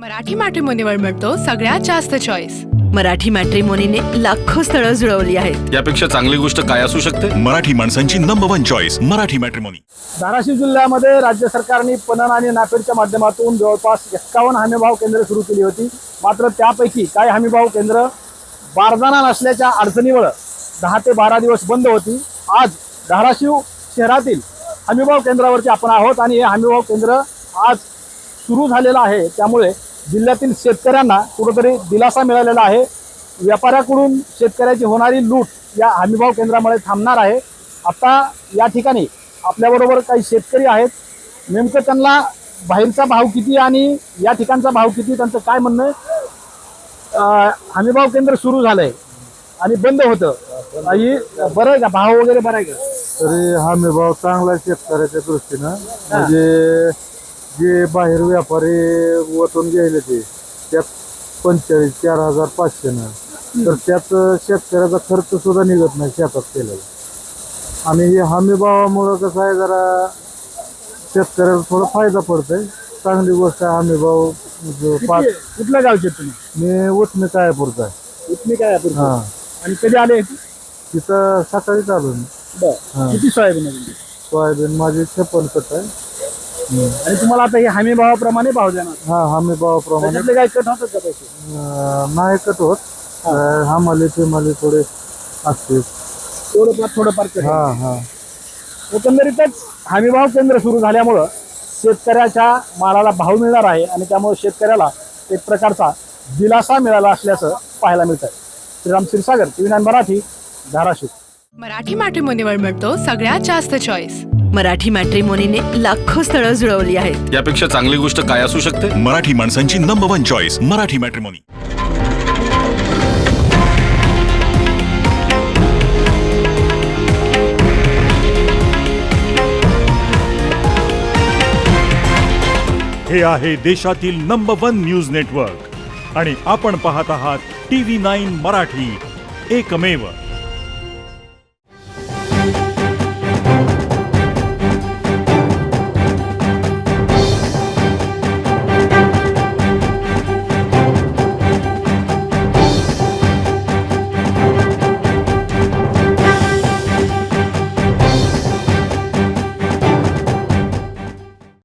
मराठी मॅट्रिमोनीवर मिळतो सगळ्यात जास्त चॉईस। मराठी मॅट्रिमोनीने लाखो स्थळं जुळवली आहेत। यापेक्षा चांगली गोष्ट काय असू शकते? मराठी माणसांची number 1 choice Marathi matrimony. Dharashiv जिल्ह्यामध्ये राज्य सरकारने पणन आणि नाफेडच्या माध्यमातून जवळपास 51 हमीभाव केंद्र सुरू केली होती। मात्र त्यापैकी काही हमीभाव केंद्र बारदाना नसल्याच्या अडचणीमुळे 10 ते 12 दिवस बंद होती। आज धाराशिव शहरातील हमीभाव केंद्रावरती आपण आहोत आणि हे हमीभाव केंद्र आज सुरू झालेलं आहे। त्यामुळे जिल्ह्यातील शेतकऱ्यांना कुठेतरी दिलासा मिळालेला आहे। व्यापाऱ्याकडून शेतकऱ्याची होणारी लूट या हमीभाव केंद्रामुळे थांबणार आहे। आता या ठिकाणी आपल्याबरोबर काही शेतकरी आहेत, नेमकं त्यांना बाहेरचा भाव किती आणि या ठिकाणचा भाव किती त्यांचं काय म्हणणं आहे। हमीभाव केंद्र सुरू झालंय आणि बंद होतं, बरं आहे का? भाव वगैरे बरं आहे का? तरी हमीभाव चांगला शेतकऱ्याच्या दृष्टीनं, म्हणजे जे बाहेर व्यापारी वतून गेले ते त्यात 45,000-4,500 तर त्यात शेतकऱ्याचा खर्च सुद्धा निघत नाही शेतात केलेला। आणि हे हमीभावामुळं कसं आहे, जरा शेतकऱ्याला थोडा फायदा पडतोय। चांगली गोष्ट आहे हमीभाव। कुठल्या गावचे तुम्ही? मी उठणे कायापूरचा आहे। इथली काय आपण? हां, आणि कधी आले? तिथं सकाळी चालू बरं, किती सोयाबीन आहे तुमची? सोयाबीन माझी 56 कट आहे। आणि तुम्हाला आता हे हमी भावाप्रमाणे भाव देणार? हा, हमीभावाप्रमाणे त्याच्यातले काही कट होतात का पैसे? नाही कट होत। हमाली फिमाली थोडे असते। थोडंफार कट. हा हा, एकंदरीतच हमीभाव केंद्र सुरू झाल्यामुळं शेतकऱ्याच्या मालाला भाव मिळणार आहे आणि त्यामुळे शेतकऱ्याला एक प्रकारचा दिलासा मिळाला असल्याचं पाहायला मिळत आहे। श्रीराम क्षीरसागर, TV9 मराठी, धाराशिव। मराठी मॅट्रिमोनीवर मिळतो सगळ्यात जास्त चॉईस। मराठी मॅट्रिमोनीने लाखो स्थळं जुळवली आहेत। यापेक्षा चांगली गोष्ट काय असू शकते? मराठी माणसांची नंबर 1 चॉईस मराठी मॅट्रिमोनी। हे आहे देशातील नंबर 1 न्यूज नेटवर्क आणि आपण पाहत आहात TV9 मराठी, एकमेव।